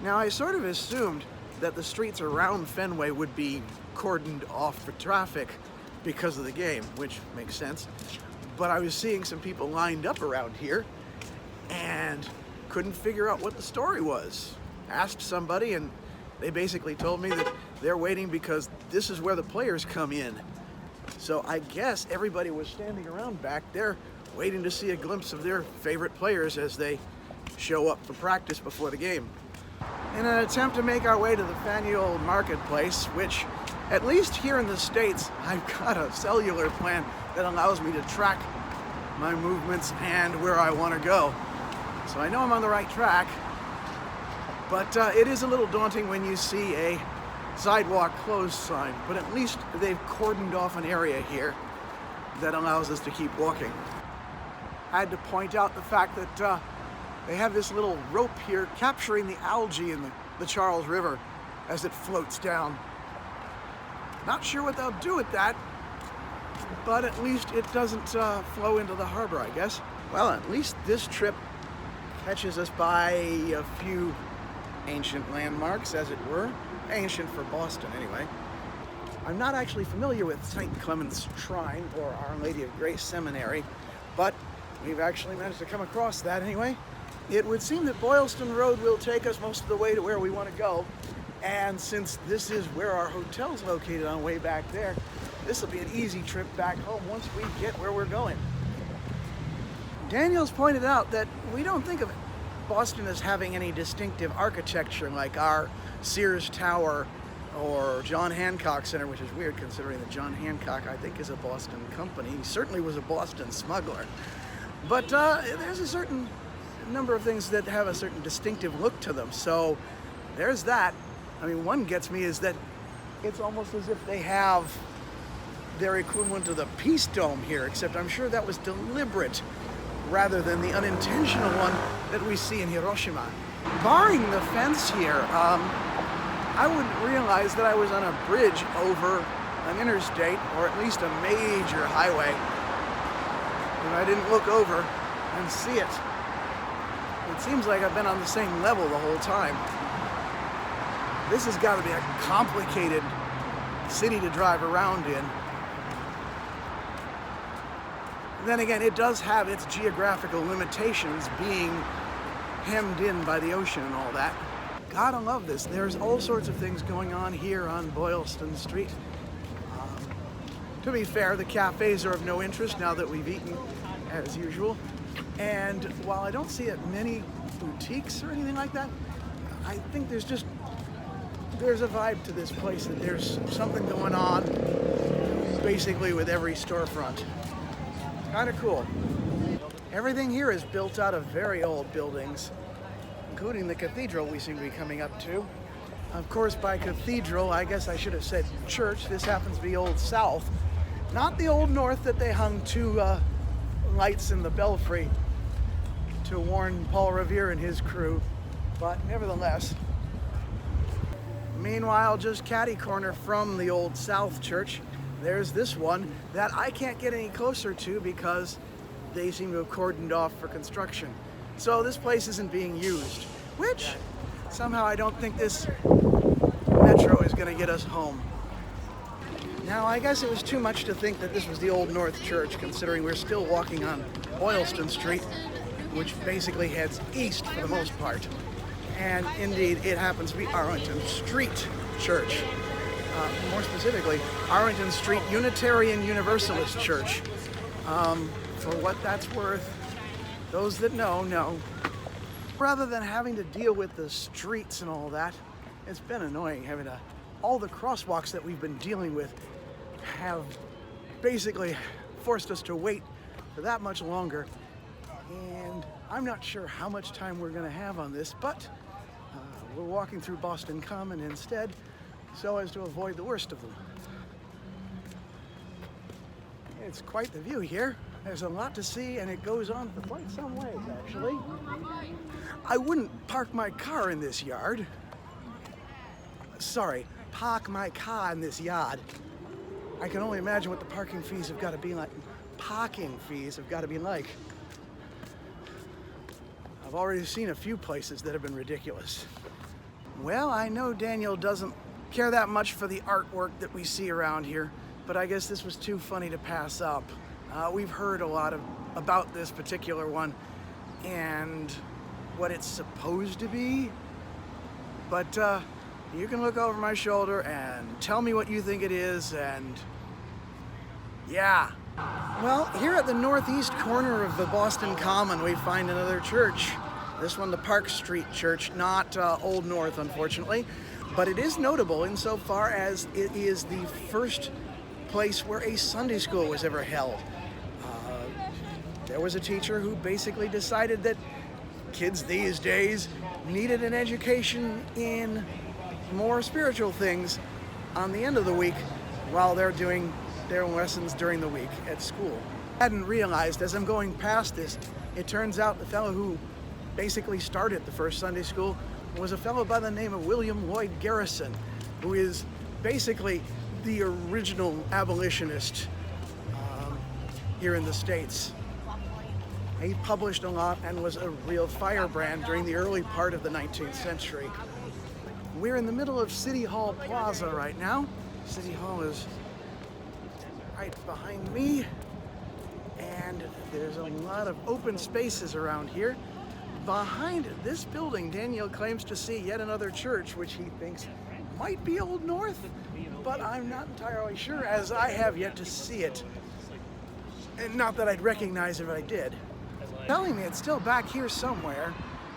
Now, I sort of assumed that the streets around Fenway would be cordoned off for traffic because of the game, which makes sense. But I was seeing some people lined up around here and couldn't figure out what the story was. Asked somebody and they basically told me that they're waiting because this is where the players come in. So I guess everybody was standing around back there waiting to see a glimpse of their favorite players as they show up for practice before the game. In an attempt to make our way to the Faneuil Marketplace, which, at least here in the States, I've got a cellular plan that allows me to track my movements and where I want to go. So I know I'm on the right track, but it is a little daunting when you see a sidewalk closed sign, but at least they've cordoned off an area here that allows us to keep walking. I had to point out the fact that they have this little rope here capturing the algae in the Charles River as it floats down. Not sure what they'll do with that, but at least it doesn't flow into the harbor, I guess. Well, at least this trip catches us by a few ancient landmarks, as it were. Ancient for Boston, anyway. I'm not actually familiar with St. Clement's Shrine or Our Lady of Grace Seminary, but we've actually managed to come across that anyway. It would seem that Boylton Road will take us most of the way to where we want to go, and since this is where our hotel's located on the way back there, this will be an easy trip back home once we get where we're going. Daniel's pointed out that we don't think of Boston as having any distinctive architecture like our Sears Tower or John Hancock Center, which is weird considering that John Hancock, I think, is a Boston company. He certainly was a Boston smuggler. But there's a certain number of things that have a certain distinctive look to them. So there's that. I mean, one gets me is that it's almost as if they have their equivalent to the Peace Dome here, except I'm sure that was deliberate rather than the unintentional one that we see in Hiroshima. Barring the fence here, I wouldn't realize that I was on a bridge over an interstate, or at least a major highway, if I didn't look over and see it. It seems like I've been on the same level the whole time. This has got to be a complicated city to drive around in. Then again, it does have its geographical limitations, being hemmed in by the ocean and all that. Gotta love this. There's all sorts of things going on here on Boylston Street. To be fair, the cafes are of no interest now that we've eaten as usual. And while I don't see many boutiques or anything like that, I think there's a vibe to this place, that there's something going on basically with every storefront. Kind of cool. Everything here is built out of very old buildings, including the cathedral we seem to be coming up to. Of course, by cathedral, I guess I should have said church. This happens to be Old South, not the Old North that they hung two lights in the belfry to warn Paul Revere and his crew, but nevertheless. Meanwhile, just catty corner from the Old South Church, there's this one that I can't get any closer to because they seem to have cordoned off for construction. So this place isn't being used, which somehow I don't think this metro is going to get us home. Now, I guess it was too much to think that this was the Old North Church, considering we're still walking on Boylston Street, which basically heads east for the most part. And indeed, it happens to be Arlington Street Church. More specifically, Arlington Street Unitarian Universalist Church. For what that's worth, those that know. Rather than having to deal with the streets and all that, it's been annoying having all the crosswalks that we've been dealing with have basically forced us to wait for that much longer. And I'm not sure how much time we're going to have on this, but we're walking through Boston Common instead, so as to avoid the worst of them. It's quite the view here. There's a lot to see, and it goes on for quite some ways, actually. I wouldn't park my car in this yard. Sorry, park my car in this yard. I can only imagine what the parking fees have got to be like. I've already seen a few places that have been ridiculous. Well, I know Daniel doesn't care that much for the artwork that we see around here, but I guess this was too funny to pass up. We've heard a lot about this particular one and what it's supposed to be, but you can look over my shoulder and tell me what you think it is, and yeah. Well, here at the northeast corner of the Boston Common, we find another church. This one, the Park Street Church, not Old North, unfortunately, but it is notable insofar as it is the first place where a Sunday school was ever held. There was a teacher who basically decided that kids these days needed an education in more spiritual things on the end of the week while they're doing their lessons during the week at school. I hadn't realized as I'm going past this, it turns out the fellow who basically started the first Sunday school was a fellow by the name of William Lloyd Garrison, who is basically the original abolitionist here in the States. He published a lot and was a real firebrand during the early part of the 19th century. We're in the middle of City Hall Plaza right now. City Hall is right behind me, and there's a lot of open spaces around here. Behind this building, Daniel claims to see yet another church, which he thinks might be Old North, but I'm not entirely sure, as I have yet to see it. And not that I'd recognize it if I did. Telling me it's still back here somewhere,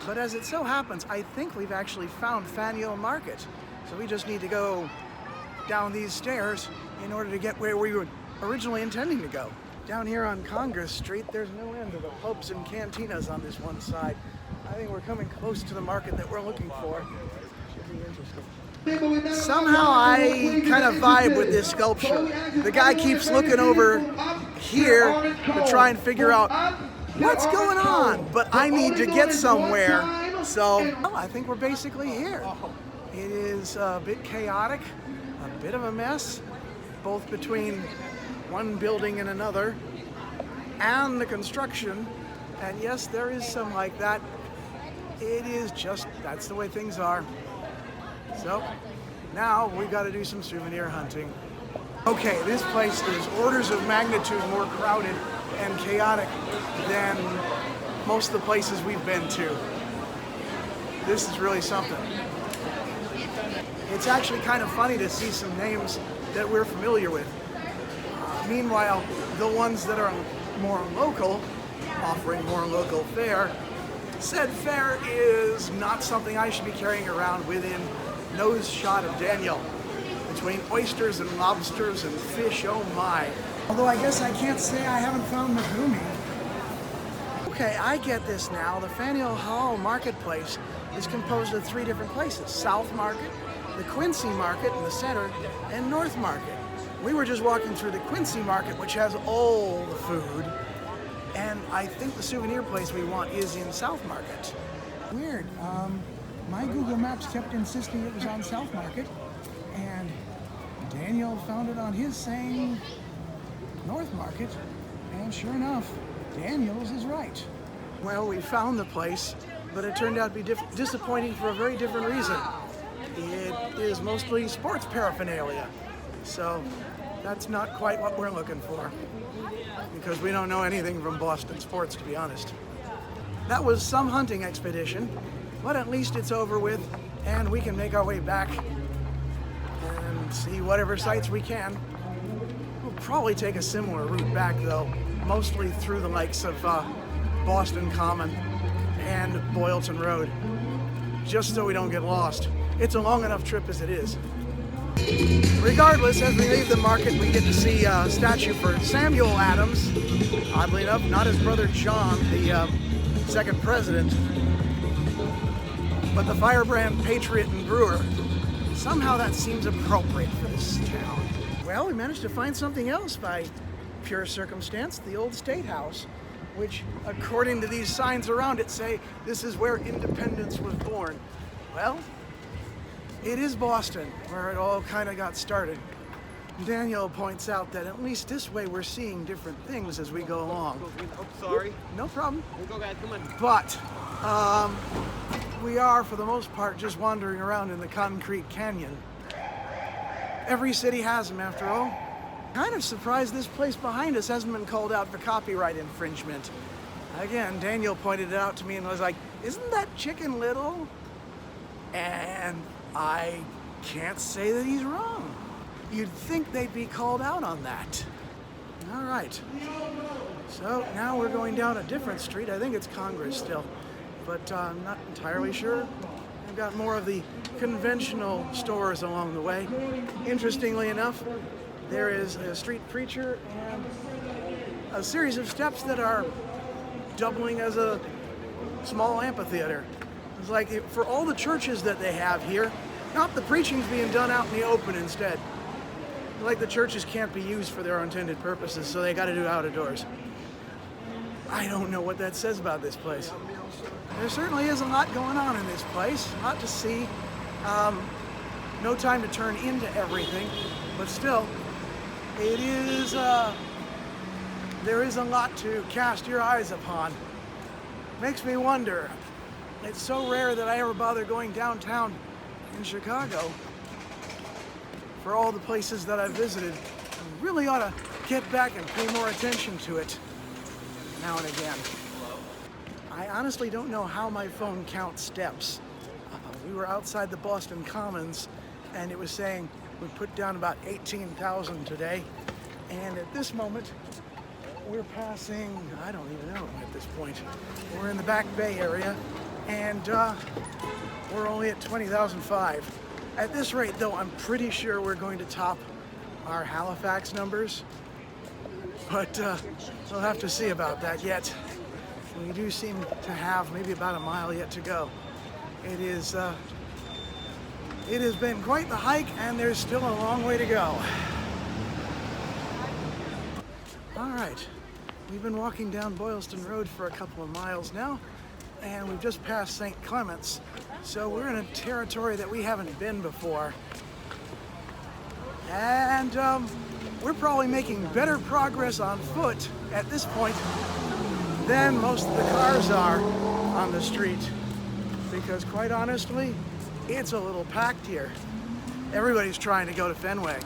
but as it so happens, I think we've actually found Faneuil Market. So we just need to go down these stairs in order to get where we were originally intending to go. Down here on Congress Street, there's no end to the pubs and cantinas on this one side. I think we're coming close to the market that we're looking for. Should be interesting. Somehow I kind of vibe with this sculpture. The guy keeps looking over here to try and figure out what's going on, but I need to get somewhere. So well, I think we're basically here. It is a bit chaotic, a bit of a mess, both between one building and another, and the construction. And yes, there is some like that. It is just, that's the way things are. So now we've got to do some souvenir hunting. Okay, this place is orders of magnitude more crowded and chaotic than most of the places we've been to. This is really something. It's actually kind of funny to see some names that we're familiar with. Meanwhile, the ones that are more local, offering more local fare, said fare is not something I should be carrying around within nose shot of Daniel. Between oysters and lobsters and fish, oh my. Although I guess I can't say I haven't found Megumi. Okay, I get this now. The Faneuil Hall Marketplace is composed of 3 different places. South Market, the Quincy Market in the center, and North Market. We were just walking through the Quincy Market, which has all the food, and I think the souvenir place we want is in South Market. Weird. My Google Maps kept insisting it was on South Market, and Daniel found it on his saying North Market, and sure enough, Daniel's is right. Well, we found the place, but it turned out to be disappointing for a very different reason. It is mostly sports paraphernalia, so that's not quite what we're looking for, because we don't know anything from Boston sports, to be honest. That was some hunting expedition, but at least it's over with, and we can make our way back and see whatever sights we can. We'll probably take a similar route back, though, mostly through the likes of Boston Common and Boylton Road, just so we don't get lost. It's a long enough trip as it is. Regardless, as we leave the market, we get to see a statue for Samuel Adams. Oddly enough, not his brother John, the second president, but the firebrand patriot and brewer. Somehow that seems appropriate for this town. Well, we managed to find something else by pure circumstance, the old State House, which, according to these signs around it, say this is where independence was born. Well, it is Boston, where it all kind of got started. Daniel points out that at least this way we're seeing different things as we go along. Oh, sorry. No problem. Let's go, guys. Come on. But We are, for the most part, just wandering around in the concrete canyon. Every city has them, after all. Kind of surprised this place behind us hasn't been called out for copyright infringement. Again, Daniel pointed it out to me and was like, "Isn't that Chicken Little?" And I can't say that he's wrong. You'd think they'd be called out on that. All right. So now we're going down a different street. I think it's Congress still, but I'm not entirely sure. I've got more of the conventional stores along the way. Interestingly enough, there is a street preacher and a series of steps that are doubling as a small amphitheater. It's like for all the churches that they have here, not the preaching's being done out in the open instead. Like the churches can't be used for their intended purposes, so they got to do outdoors. I don't know what that says about this place. There certainly is a lot going on in this place, a lot to see. No time to turn into everything, but still, it is, there is a lot to cast your eyes upon. Makes me wonder, it's so rare that I ever bother going downtown in Chicago. For all the places that I've visited, I really ought to get back and pay more attention to it now and again. I honestly don't know how my phone counts steps. We were outside the Boston Commons and it was saying we put down about 18,000 today. And at this moment, we're passing, I don't even know at this point. We're in the Back Bay area and we're only at 20,005. At this rate, though, I'm pretty sure we're going to top our Halifax numbers, but we'll have to see about that yet. We do seem to have maybe about a mile yet to go. It has been quite the hike, and there's still a long way to go. All right, we've been walking down Boylton Road for a couple of miles now, and we've just passed St. Clement's. So we're in a territory that we haven't been before. And we're probably making better progress on foot at this point than most of the cars are on the street. Because quite honestly, it's a little packed here. Everybody's trying to go to Faneuil.